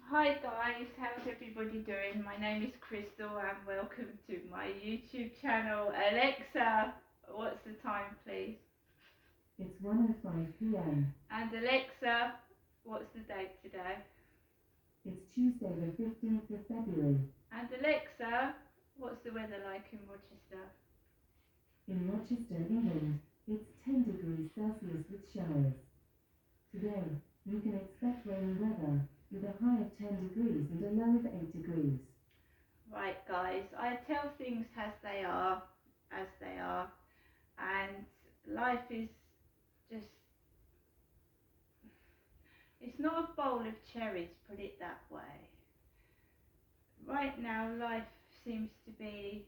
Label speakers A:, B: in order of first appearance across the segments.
A: Hi guys, how's everybody doing? My name is Crystal and welcome to my YouTube channel. Alexa, what's the time please?
B: It's 1:05 p.m.
A: And Alexa, what's the date today?
B: It's Tuesday the 15th of February.
A: And Alexa, what's the weather like in Rochester?
B: In Rochester, England, it's 10 degrees Celsius with showers. Today, you can expect rainy weather with a high of 10 degrees and a low of 8 degrees.
A: Right guys, I tell things as they are, and life is just, it's not a bowl of cherries, put it that way. Right now life seems to be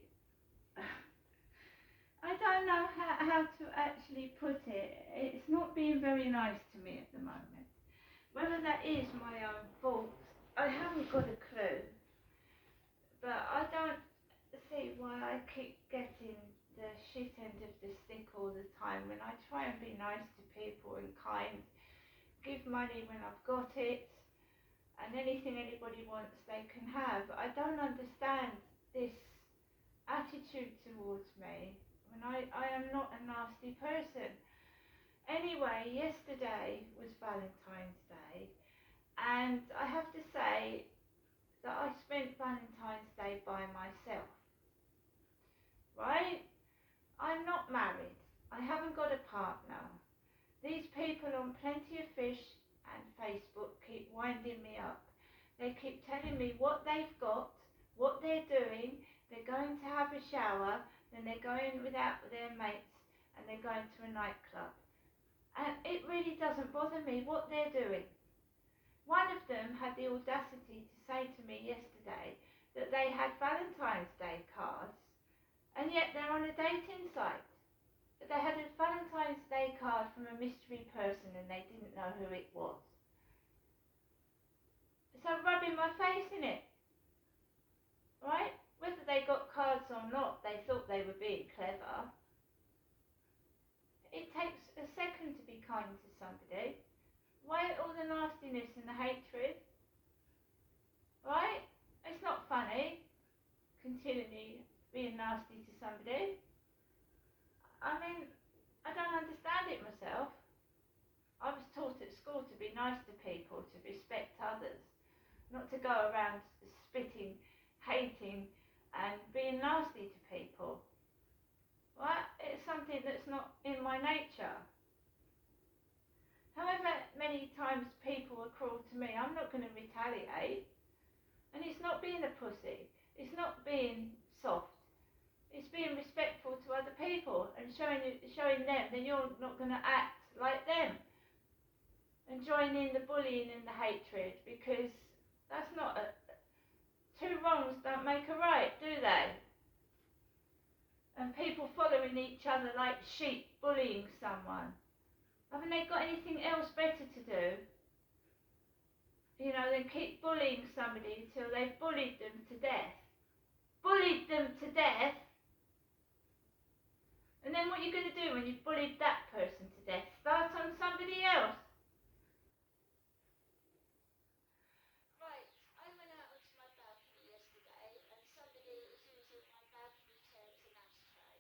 A: I don't know how to actually put it. It's not being very nice to me at the moment. Whether that is my own fault, I haven't got a clue. But I don't see why I keep getting the shit end of the stick all the time when I try and be nice to people and kind, give money when I've got it, and anything anybody wants they can have. I don't understand this attitude towards me when I am not a nasty person. Anyway, yesterday was Valentine's Day, and I have to say that I spent Valentine's Day by myself, right? I'm not married. I haven't got a partner. These people on Plenty of Fish and Facebook keep winding me up. They keep telling me what they've got, what they're doing. They're going to have a shower, then they're going without their mates, and they're going to a nightclub. And it really doesn't bother me what they're doing. One of them had the audacity to say to me yesterday that they had Valentine's Day cards, and yet they're on a dating site. They had a Valentine's Day card from a mystery person and they didn't know who it was. So rubbing my face in it, right? Whether they got cards or not, they thought they were being clever. It takes a second to be kind to somebody. Why all the nastiness and the hatred? Right? It's not funny continually being nasty to somebody. I mean, I don't understand it myself. I was taught at school to be nice to people, to respect others, not to go around spitting, hating, and being nasty to people. Right? It's something that's not in my nature. However many times people are cruel to me, I'm not going to retaliate. And it's not being a pussy. It's not being soft. It's being respectful to other people and showing them that you're not going to act like them and join in the bullying and the hatred, because that's not two wrongs don't make a right, do they? And people following each other like sheep, bullying someone. Haven't they got anything else better to do? Than keep bullying somebody until they've bullied them to death. Bullied them to death? And then what are you going to do when you've bullied that person to death? Start on somebody else? Right, I went out onto my balcony yesterday and somebody was using my balcony chair as an ashtray.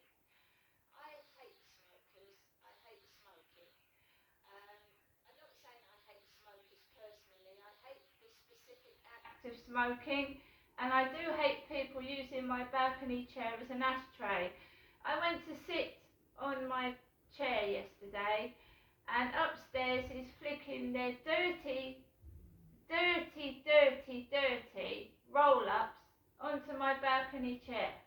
A: I hate smokers. I hate smoking. I'm not saying I hate smokers personally. I hate the specific act of smoking, and I do hate people using my balcony chair as an ashtray. I went to sit on my chair yesterday, and upstairs is flicking their dirty, dirty, dirty, dirty roll-ups onto my balcony chair.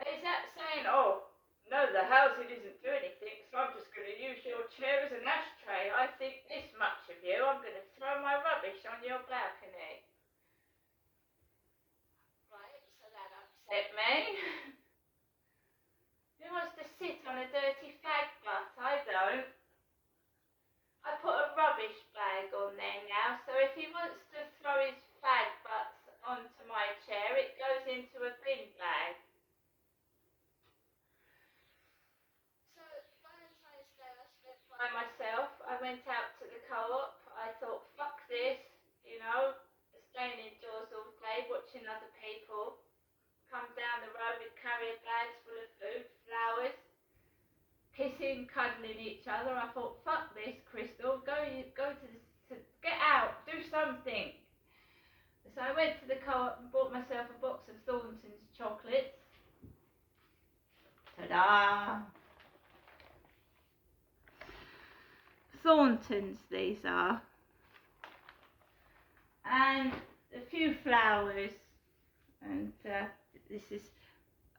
A: Is that saying, oh, no, the housing isn't doing anything, so I'm just going to use your chair as an ashtray? I think this much of you, I'm going to throw my rubbish on your balcony. Right, so that upset me. Who wants to sit on a dirty fag butt? I don't. I put a rubbish bag on there now, so if he wants to throw his fag butts onto my chair, it goes into a bin bag. So Valentine's Day I spent by myself. I went out to the co-op. I thought, fuck this,
C: carrier bags full of food, flowers, kissing, cuddling each other. I thought, fuck this, Crystal, go to get out, do something. So I went to the co-op and bought myself a box of Thornton's chocolates. Ta-da! Thornton's these are. And a few flowers. And this is...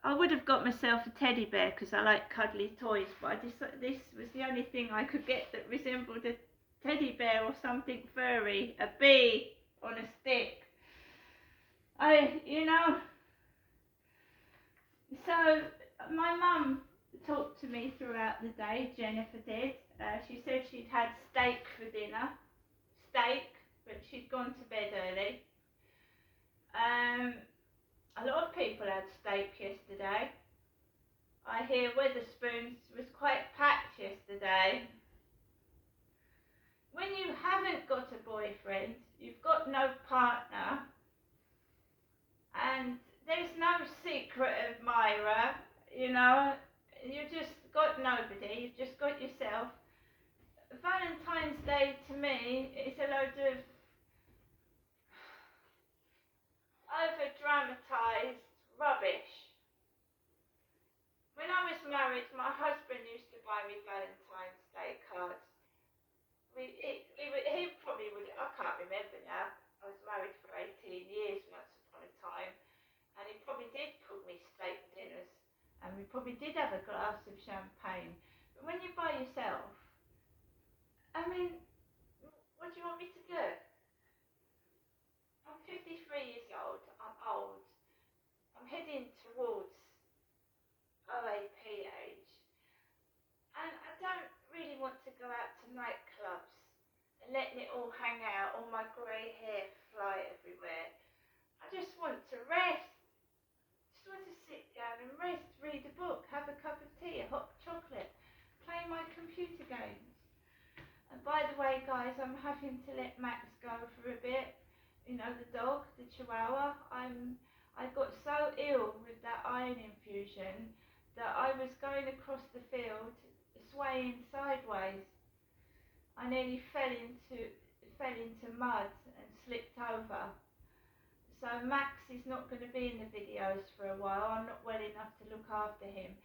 C: I would have got myself a teddy bear because I like cuddly toys, but this was the only thing I could get that resembled a teddy bear or something furry. A bee on a stick. So my mum talked to me throughout the day, Jennifer did. She said she'd had steak for dinner. Steak, but she'd gone to bed early. A lot of people had steak yesterday. I hear Wetherspoons was quite packed yesterday. When you haven't got a boyfriend, you've got no partner, and there's no secret admirer, you just got nobody, you've just got yourself. Valentine's Day to me is a load of over-dramatised rubbish. When I was married, my husband used to buy me Valentine's Day cards. He probably would, I can't remember now, I was married for 18 years once upon a time, and he probably did cook me steak dinners, and we probably did have a glass of champagne. But when you buy yourself, I mean, what do you want me to do? I'm 53 years old, I'm old, I'm heading towards OAP age, and I don't really want to go out to nightclubs and letting it all hang out, all my grey hair fly everywhere. I just want to rest. Just want to sit down and rest, read a book, have a cup of tea, a hot chocolate, play my computer games. And by the way, guys, I'm having to let Max go for a bit. The dog, the Chihuahua. I got so ill with that iron infusion that I was going across the field, swaying sideways. I nearly fell into mud and slipped over. So Max is not going to be in the videos for a while. I'm not well enough to look after him.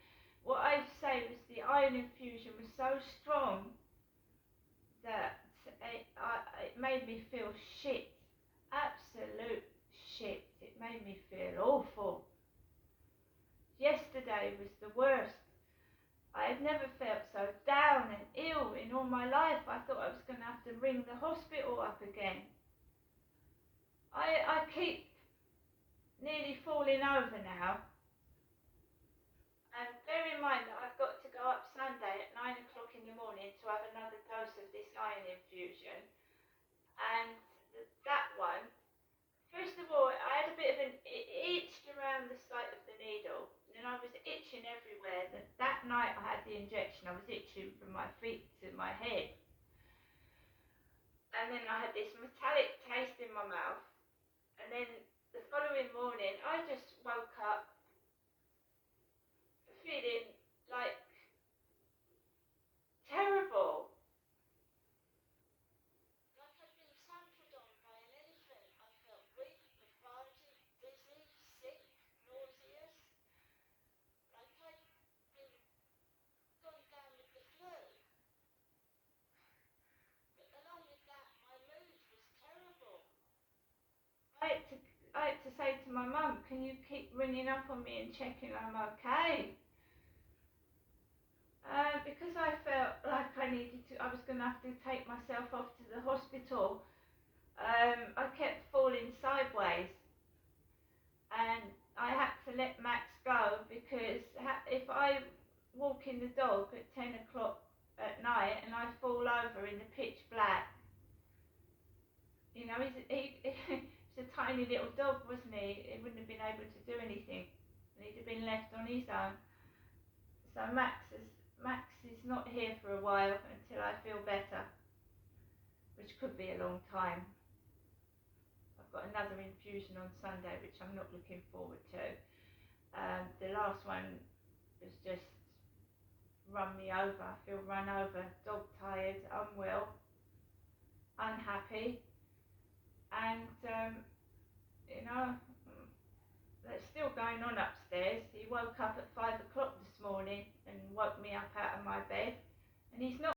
C: What I'd say was the iron infusion was so strong that it made me feel shit. Absolute shit. It made me feel awful. Yesterday was the worst. I had never felt so down and ill in all my life. I thought I was going to have to ring the hospital up again. I keep nearly falling over now. And bear in mind that I've got to go up Sunday at 9 o'clock in the morning to have another dose of this iron infusion. And that one, first of all, I had a bit of it itched around the site of the needle. And I was itching everywhere. That night I had the injection, I was itching from my feet to my head. And then I had this metallic taste in my mouth. And then the following morning, I just woke up feeling like terrible.
A: Like I'd been trampled on by an elephant. I felt weak, lethargic, dizzy, sick, nauseous. Like I'd been gone down with the flu. But along with that, my mood was terrible.
C: I had to say to my mum, can you keep ringing up on me and checking I'm okay? Because I felt like I was going to have to take myself off to the hospital. I kept falling sideways, and I had to let Max go because if I walk in the dog at 10 o'clock at night and I fall over in the pitch black, he's a tiny little dog, wasn't he? He wouldn't have been able to do anything, and he'd have been left on his own. So Max is not here for a while until I feel better, which could be a long time. I've got another infusion on Sunday, which I'm not looking forward to. The last last one was just run me over. I feel run over, dog tired, unwell, unhappy, and that's still going on upstairs. He woke up at 5 o'clock this morning and woke me up out of my bed, and he's not